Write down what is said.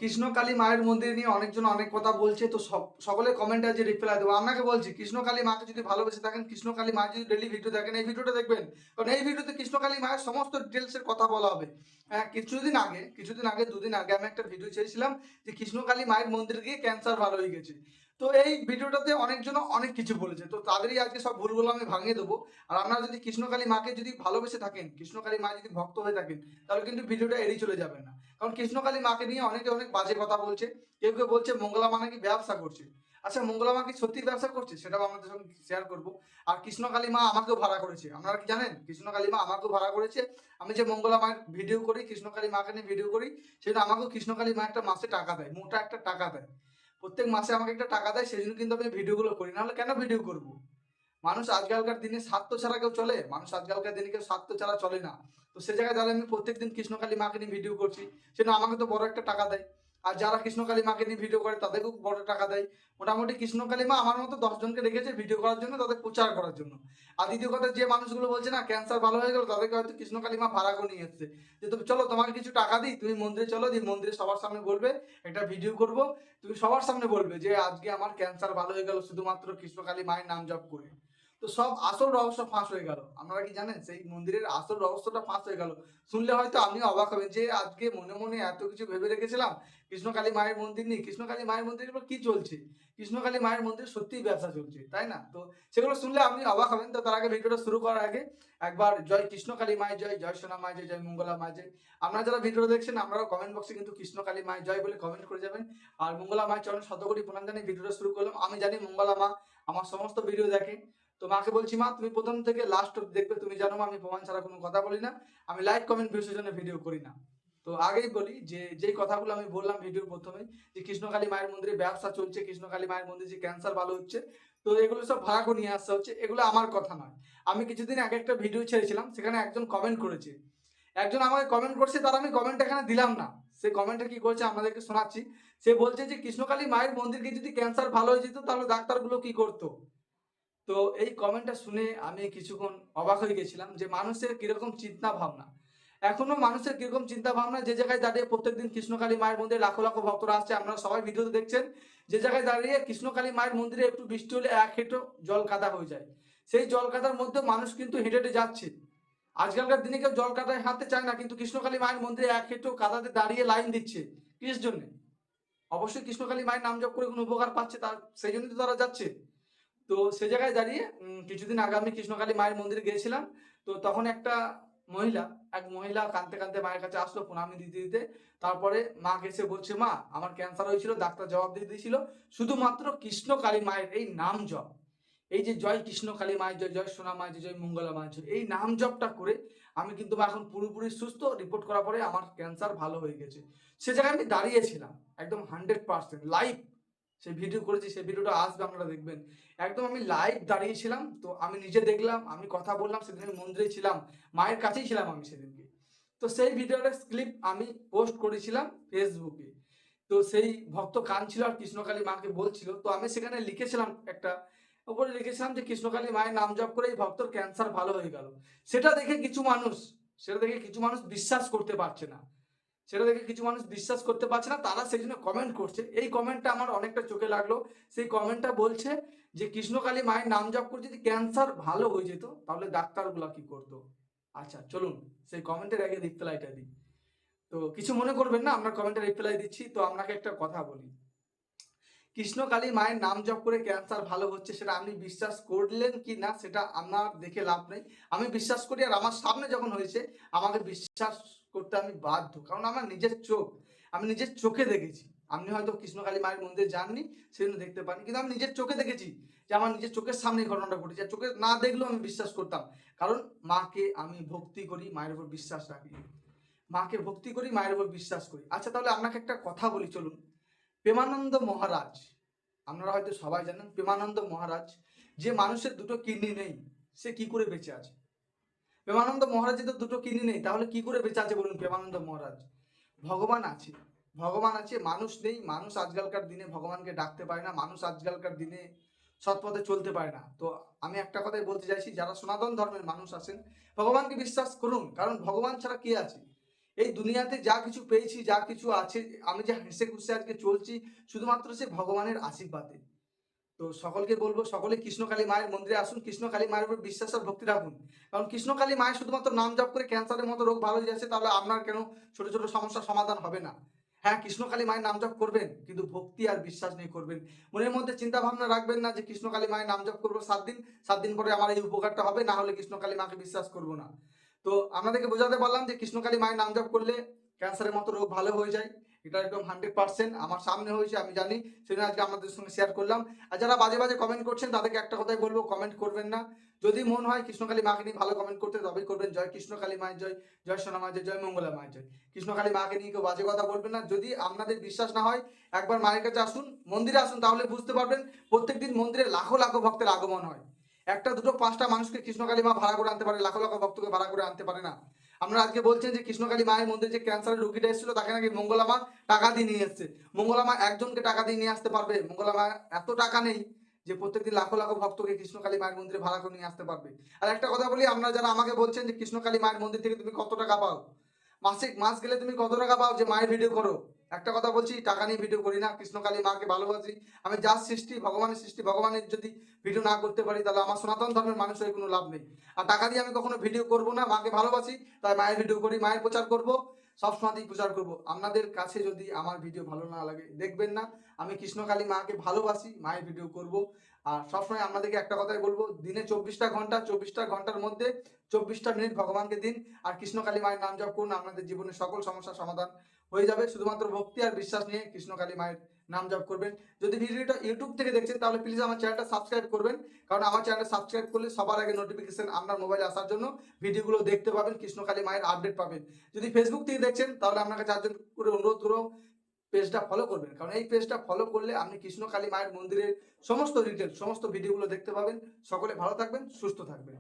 কৃষ্ণকালী মায়ের মন্দির নিয়ে অনেকজন অনেক কথা বলছে। তো সকলে কমেন্টে আজ রিপ্লাই দেবো। আপনাকে বলছি কৃষ্ণকালী মাকে যদি ভালোবেসে থাকেন, কৃষ্ণকালী মায়ের যদি ডেইলি ভিডিও দেখেন, এই ভিডিওটা দেখবেন। কারণ এই ভিডিওতে কৃষ্ণকালী মায়ের সমস্ত ডিটেইলস এর কথা বলা হবে। কিছুদিন আগে ২ দিন আগে আমি একটা ভিডিও ছেড়েছিলাম যে কৃষ্ণকালী মায়ের মন্দিরে গিয়ে ক্যান্সার ভালো হয়ে গেছে। তো এই ভিডিওটাতে অনেকজন অনেক কিছু বলেছে। তো তাদেরই আজকে সব ভুলগুলো আমি ভাঙিয়ে দেবো। আর আপনারা যদি কৃষ্ণকালী মাকে যদি ভালোবেসে থাকেন, কৃষ্ণকালী মা যদি ভক্ত হয়ে থাকেন, তাহলে কিন্তু ভিডিওটা এড়িয়ে চলে যাবেন না। কারণ কৃষ্ণকালী মাকে নিয়ে অনেকে অনেক বাজে কথা বলছে। কেউ বলছে মঙ্গলা মা নাকি ব্যবসা করছে। আচ্ছা, মঙ্গলা মা কি সত্যিই ব্যবসা করছে? সেটাও আপনাদের সঙ্গে শেয়ার করব। আর কৃষ্ণকালী মা আমাকেও ভাড়া করেছে। আপনারা কি জানেন? কৃষ্ণকালী মা আমাকেও ভাড়া করেছে। আমি যে মঙ্গলা মায়ের ভিডিও করি, কৃষ্ণকালী মাকে নিয়ে ভিডিও করি, সেটা আমাকেও কৃষ্ণকালী মা একটা মাসে টাকা দেয়। মোটা একটা টাকা দেয়। প্রত্যেক মাসে আমাকে একটা টাকা দেয়, সেজন্য কিন্তু আমি ভিডিওগুলো করি। নাহলে কেন ভিডিও করব? মানুষ আজকালকার দিনে স্বার্থ ছাড়া কেউ চলে? মানুষ আজকালকার দিনে কেউ স্বার্থ ছাড়া চলে না। তো সে জায়গায় দাঁড়িয়ে আমি প্রত্যেকদিন কৃষ্ণকালী মাকে নিয়ে ভিডিও করছি। সেজন্য আমাকে তো বড় একটা টাকা দেয়। আর যারা কৃষ্ণকালী মাকে নিয়ে ভিডিও করে তাদেরকেও বড় টাকা দেয়। মোটামুটি কৃষ্ণকালী মা আমার মতো ১০ জনকে রেখেছে ভিডিও করার জন্য, তাদের প্রচার করার জন্য। আর দ্বিতীয় কথা, যে মানুষগুলো বলছে না ক্যান্সার ভালো হয়ে গেল, তাদেরকে হয়তো কৃষ্ণকালী মা ভাড়া করে নিয়ে এসেছে। যে তুমি চলো, তোমাকে কিছু টাকা দিই, তুমি মন্দিরে চলো, দিয়ে মন্দিরে সবার সামনে বলবে, একটা ভিডিও করব। তুমি সবার সামনে বলবে যে আজকে আমার ক্যান্সার ভালো হয়ে গেল শুধুমাত্র কৃষ্ণকালী মায়ের নাম জপ করে। তো সব আসল রহস্য ফাঁস হয়ে গেল। আপনারা কি জানেন সেই মন্দিরের আসল রহস্যটা ফাঁস হয়ে গেল? শুনলে হয়তো আপনিও অবাক হবেন যে আজকে মনে মনে এত কিছু ভেবে রেখেছিলাম কৃষ্ণকালী মায়ের মন্দির নিয়ে। কৃষ্ণকালী মায়ের মন্দিরে এগুলো কি চলছে? কৃষ্ণকালী মায়ের মন্দিরে সত্যিই ব্যবসা চলছে, তাই না? তো সেগুলো শুনলে আপনি অবাক হবেন। তো তার আগে ভিডিওটা শুরু করার আগে একবার জয় কৃষ্ণকালী মায়ের জয়, জয় সোনা মায়ের জয়, জয় মঙ্গলা মায়ের জয়। আপনারা যারা ভিডিওটা দেখছেন, আপনারা কমেন্ট বক্সে কিন্তু কৃষ্ণকালী মায়ের জয় বলে কমেন্ট করে যাবেন। আর মঙ্গলা মায়ের চরণে শতকোটি প্রণাম জানিয়ে ভিডিওটা শুরু করলাম। আমি জানি মঙ্গলা মা আমার সমস্ত ভিডিও দেখে। তো মাকে বলছি, মা তুমি প্রথম থেকে লাস্ট অব্দি দেখবে। তুমি জানো মা, আমি প্রমাণ ছাড়া কোনো কথা বলি না। আমি লাইক কমেন্ট ভিউসের জন্য ভিডিও করি না। তো আগেই বলি যে যেই কথাগুলো আমি বললাম ভিডিওর প্রথমে, যে কৃষ্ণকালী মায়ের মন্দিরে ব্যবসা চলছে, কৃষ্ণকালী মায়ের মন্দিরে যে ক্যান্সার ভালো হচ্ছে, তো এগুলো সব ভাড়া করে নিয়ে আসা হচ্ছে, এগুলো আমার কথা নয়। আমি কিছুদিন আগে একটা ভিডিও ছেড়েছিলাম, সেখানে একজন কমেন্ট করেছে। একজন আমাকে কমেন্ট করছে, তার আমি কমেন্ট এখানে দিলাম না। সে কমেন্টে কি করেছে আপনাদেরকে শোনাচ্ছি। সে বলছে যে কৃষ্ণকালী মায়ের মন্দিরকে যদি ক্যান্সার ভালো হয়ে যেত, তাহলে ডাক্তারগুলো কি করতো? তো এই কমেন্টটা শুনে আমি কিছুক্ষণ অবাক হয়ে গেছিলাম যে মানুষের কিরকম চিন্তা ভাবনা। এখনো মানুষের কিরকম চিন্তা ভাবনা, যে জায়গায় দাঁড়িয়ে প্রত্যেকদিন কৃষ্ণকালী মায়ের মন্দিরে লাখো লাখো ভক্তরা আসছে, আপনারা সবাই ভিডিওতে দেখছেন। যে জায়গায় দাঁড়িয়ে কৃষ্ণকালী মায়ের মন্দিরে একটু বৃষ্টি হলে এক হেঁটো জল কাদা হয়ে যায়, সেই জল কাদার মধ্যে মানুষ কিন্তু হেঁটে হেঁটে যাচ্ছে। আজকালকার দিনে কেউ জল কাদায় হাঁটতে চায় না, কিন্তু কৃষ্ণকালী মায়ের মন্দিরে এক হেঁটো কাদাতে দাঁড়িয়ে লাইন দিচ্ছে। কিস জন্য? অবশ্যই কৃষ্ণকালী মায়ের নাম জপ করে কোনো উপকার পাচ্ছে, তার সেই জন্যই তো তারা যাচ্ছে। তো সে জায়গায় দাঁড়িয়ে কিছুদিন আগে আমি কৃষ্ণকালী মায়ের মন্দিরে গিয়েছিলাম। তো তখন মহিলা এক মহিলা কাঁদতে কাঁদতে মায়ের কাছে আসলো প্রণামী দিতে দিতে। তারপরে মাকে এসে বলছে, মা আমার ক্যান্সার হয়েছিল, ডাক্তার জবাব দিয়ে দিয়েছিল শুধুমাত্র কৃষ্ণকালী মায়ের এই নাম জপ, এই যে জয় কৃষ্ণকালী মায়ের জয়, জয় সোনা মায়ের জয়, জয় মঙ্গলা মায়ের জয়, এই নাম জপটা করে আমি কিন্তু এখন পুরোপুরি সুস্থ। রিপোর্ট করার পরে আমার ক্যান্সার ভালো হয়ে গেছে। সে জায়গায় আমি দাঁড়িয়েছিলাম একদম 100% লাইভ। সেই ভিডিও করেছি, সেই ভিডিওটা আসবে, আপনারা দেখবেন। একদম আমি লাইভ দাঁড়িয়েছিলাম। তো আমি নিজে দেখলাম, আমি কথা বললাম। সেদিন আমি মন্দিরে ছিলাম, মায়ের কাছেই ছিলাম আমি সেদিনকে। তো সেই ভিডিওটার ক্লিপ আমি পোস্ট করেছিলাম ফেসবুকে। তো সেই ভক্ত কাঁদছিল আর কৃষ্ণকালী মাকে বলছিল। তো আমি সেখানে লিখেছিলাম একটা, উপরে লিখেছিলাম যে কৃষ্ণকালী মায়ের নাম জপ করে এই ভক্তর ক্যান্সার ভালো হয়ে গেল। সেটা দেখে কিছু মানুষ সেটা দেখে কিছু মানুষ বিশ্বাস করতে পারছে না। সেটা দেখে কিছু মানুষ বিশ্বাস করতে পারছে না, তারা সেই জন্য কমেন্ট করছে। এই কমেন্টটা আমার অনেকটা চোখে লাগলো। সেই কমেন্টটা বলছে যে কৃষ্ণকালী মায়ের নাম জপ করে যদি ক্যান্সার ভালো হয়ে যেত, তাহলে ডাক্তারগুলা কি করতো? আচ্ছা চলুন সেই কমেন্টের আগে রিপ্লাইটা দিই। তো কিছু মনে করবেন না, আপনার কমেন্টে রিপ্লাই দিচ্ছি। তো আপনাকে একটা কথা বলি, কৃষ্ণকালী মায়ের নাম জপ করে ক্যান্সার ভালো হচ্ছে, সেটা আপনি বিশ্বাস করলেন কি না সেটা আমার দেখে লাভ নেই। আমি বিশ্বাস করি, আর আমার সামনে যখন হয়েছে আমাকে বিশ্বাস করতে আমি বাধ্য, কারণ আমার নিজের চোখ, আমি নিজের চোখে দেখেছি। আপনি হয়তো কৃষ্ণকালী মায়ের মন্দিরে যাননি, সেজন্য দেখতে পাননি, কিন্তু আমি নিজের চোখে দেখেছি যে আমার নিজের চোখের সামনে ঘটনাটা ঘটেছে। আর চোখে না দেখলেও আমি বিশ্বাস করতাম, কারণ মাকে আমি ভক্তি করি, মায়ের উপর বিশ্বাস রাখি। মাকে ভক্তি করি, মায়ের উপর বিশ্বাস করি। আচ্ছা তাহলে আপনাকে একটা কথা বলি, চলুন। প্রেমানন্দ মহারাজ, আপনারা হয়তো সবাই জানেন প্রেমানন্দ মহারাজ, যে মানুষের দুটো কিডনি নেই, সে কি করে বেঁচে আছে? প্রেমানন্দ মহারাজের তো দুটো কিডনি নেই, তাহলে কি করে বেঁচে আছে বলুন প্রেমানন্দ মহারাজ? ভগবান আছে, ভগবান আছে, মানুষ নেই। মানুষ আজকালকার দিনে ভগবানকে ডাকতে পারে না, মানুষ আজকালকার দিনে সৎ পথে চলতে পারে না। তো আমি একটা কথাই বলতে চাইছি, যারা সনাতন ধর্মের মানুষ আছেন, ভগবানকে বিশ্বাস করুন, কারণ ভগবান ছাড়া কে আছে? এই দুনিয়াতে যা কিছু পেয়েছি, যা কিছু আছে, আমি যে হেসে খুশে আজকে চলছি শুধুমাত্র সে ভগবানের আশীর্বাদে। তো সকলকে বলবো সকলে কৃষ্ণকালী মায়ের মন্দিরে আসুন, কৃষ্ণকালী মায়ের উপর বিশ্বাস আর ভক্তি রাখুন। কারণ কৃষ্ণকালী মায়ের শুধুমাত্র নাম জপ করে ক্যান্সারের মতো রোগ ভালো হয়ে যাচ্ছে, তাহলে আপনার কেন ছোট, ছোট সমস্যার সমাধান হবে না? হ্যাঁ, কৃষ্ণকালী মায়ের নাম জপ করবেন, কিন্তু ভক্তি আর বিশ্বাস নিয়ে করবেন। মনের মধ্যে চিন্তা ভাবনা রাখবেন না যে কৃষ্ণকালী মায়ের নাম জপ করবো ৭ দিন, ৭ দিন পরে আমার এই উপকারটা হবে, না হলে কৃষ্ণকালী মাকে বিশ্বাস করব না। তো আপনাদেরকে বোঝাতে পারলাম যে কৃষ্ণকালী মায়ের নাম জপ করলে ক্যান্সারের মতো রোগ ভালো হয়ে যায়। এটা একদম 100% আমার সামনে হয়েছে, আমি জানি। সেজন্য আজকে আপনাদের সঙ্গে শেয়ার করলাম। আর যারা বাজে, বাজে কমেন্ট করছেন তাদেরকে একটা কথাই বলবো, কমেন্ট করবেন না। যদি মন হয় কৃষ্ণকালী মাকে নিয়ে ভালো কমেন্ট করতে তবেই করবেন। জয় কৃষ্ণকালী মায়ের জয়, জয় সোনা মায়ের জয়, জয় মঙ্গলা মায়ের জয়। কৃষ্ণকালী মাকে নিয়ে কেউ বাজে কথা বলবেন না। যদি আপনাদের বিশ্বাস না হয় একবার মায়ের কাছে আসুন, মন্দিরে আসুন, তাহলে বুঝতে পারবেন প্রত্যেকদিন মন্দিরে লাখো, লাখো ভক্তের আগমন হয়। একটা, দুটো, ৫টা মানুষকে কৃষ্ণকালী মা ভাড়া করে আনতে পারে, লাখো, লাখো ভক্তকে ভাড়া করে আনতে পারে না। আপনারা আজকে বলছেন যে কৃষ্ণকালী মায়ের মন্দিরে যে ক্যান্সারের রোগীটা এসেছিল তাকে নাকি মঙ্গলা মা টাকা দিয়ে নিয়ে এসছে। মঙ্গলা মা একজনকে টাকা দিয়ে নিয়ে আসতে পারবে? মঙ্গলা মা এত টাকা নেই যে প্রত্যেকদিন লাখো, লাখো ভক্তকে কৃষ্ণকালী মায়ের মন্দিরে ভাড়া করে নিয়ে আসতে পারবে। আর একটা কথা বলি, আপনারা যারা আমাকে বলছেন যে কৃষ্ণকালী মায়ের মন্দির থেকে তুমি কত টাকা পাও? মাস গেলে তুমি কত টাকা পাও যে মায়ের ভিডিও করো? একটা কথা বলছি, টাকা নিয়ে ভিডিও করি না। কৃষ্ণকালী মাকে ভালোবাসি। আমি যার সৃষ্টি, ভগবানের সৃষ্টি, ভগবানের যদি ভিডিও না করতে পারি তাহলে আমার সনাতন ধর্মের মানুষ হয়ে কোনো লাভ নেই। আর টাকা দিয়ে আমি কখনো ভিডিও করব না। মাকে ভালোবাসি তাই মায়ের ভিডিও করি, মায়ের প্রচার করব, সবসময়তেই প্রচার করব। আপনাদের কাছে যদি আমার ভিডিও ভালো না লাগে দেখবেন না। আমি কৃষ্ণকালী মাকে ভালোবাসি, মায়ের ভিডিও করব। আর সবসময় আপনাদেরকে একটা কথাই বলবো, দিনে ২৪টা ঘন্টা, ২৪টা ঘন্টার মধ্যে ২৪টা মিনিট ভগবানকে দিন আর কৃষ্ণকালী মায়ের নাম জপ করুন। আপনাদের জীবনের সকল সমস্যার সমাধান হয়ে যাবে। শুধুমাত্র ভক্তি আর বিশ্বাস নিয়ে কৃষ্ণকালী মায়ের নাম জপ করবেন। যদি ভিডিওটা ইউটিউব থেকে দেখছেন তাহলে প্লিজ আমার চ্যানেলটা সাবস্ক্রাইব করবেন। কারণ আমার চ্যানেলটা সাবস্ক্রাইব করলে সবার আগে নোটিফিকেশন আপনার মোবাইলে আসার জন্য ভিডিওগুলো দেখতে পাবেন, কৃষ্ণকালী মায়ের আপডেট পাবেন। যদি ফেসবুক থেকে দেখছেন তাহলে আপনাকে ৪ জন করে অনুরোধ করব পেজটা ফলো করবেন। কারণ এই পেজটা ফলো করলে আপনি কৃষ্ণকালী মায়ের মন্দিরের সমস্ত ডিটেইলস, সমস্ত ভিডিওগুলো দেখতে পাবেন। সকলে ভালো থাকবেন, সুস্থ থাকবেন।